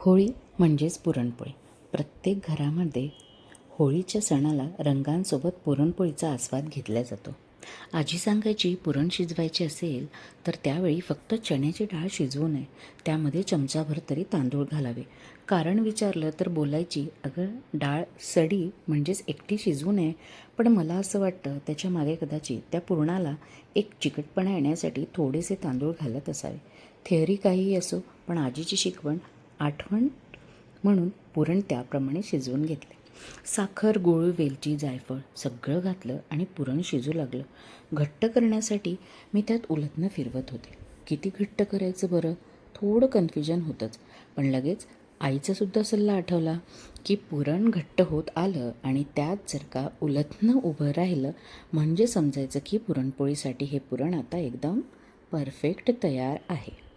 होळी म्हणजेच पुरणपोळी. प्रत्येक घरामध्ये होळीच्या सणाला रंगांसोबत पुरणपोळीचा आस्वाद घेतला जातो. आजी सांगायची, पुरण शिजवायचे असेल तर त्यावेळी फक्त चण्याची डाळ शिजवू नये, त्यामध्ये चमचाभर तरी तांदूळ घालावे. कारण विचारलं तर बोलायची, अगं डाळ सडी म्हणजेच एकटी शिजवू नये. पण मला असं वाटतं त्याच्यामागे कदाचित त्या पुरणाला एक चिकटपणा येण्यासाठी थोडेसे तांदूळ घालत असावे. थेअरी काहीही असो, पण आजीची शिकवण आठवण म्हणून पुरण त्याप्रमाणे शिजवून घेतले. साखर, गूळ, वेलची, जायफळ सगळं घातलं आणि पुरण शिजू लागलं. घट्ट करण्यासाठी मी त्यात उलथनं फिरवत होते. किती घट्ट करायचं बरं? थोडं कन्फ्युजन होतंच, पण लगेच आईचासुद्धा सल्ला आठवला की पुरण घट्ट होत आलं आणि त्यात जर का उलथनं उभं राहिलं म्हणजे समजायचं की पुरणपोळीसाठी हे पुरण आता एकदम परफेक्ट तयार आहे.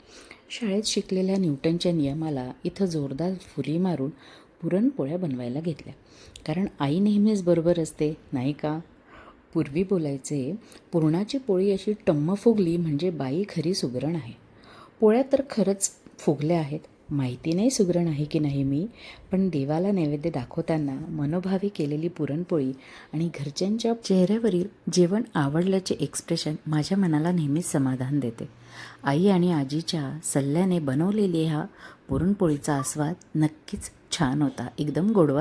शाळेत शिकलेल्या न्यूटनच्या नियमाला इथं जोरदार फुली मारून पुरणपोळ्या बनवायला घेतल्या. कारण आई नेहमीच बरोबर असते, नाही का? पूर्वी बोलायचे, पुरणाची पोळी अशी टम्म फुगली म्हणजे बाई खरी सुगरण आहे. पोळ्या तर खरंच फुगल्या आहेत. माहिती नाही सुगरण आहे की नाही मी, पण देवाला नैवेद्य दाखवताना मनोभावे केलेली पुरणपोळी आणि घरच्यांच्या चेहऱ्यावरील जेवण आवडल्याचे एक्सप्रेशन माझ्या मनाला नेहमीच समाधान देते. आई आणि आजीच्या सल्ल्याने बनवलेली हा पुरणपोळीचा आस्वाद नक्कीच छान होता. एकदम गोडवा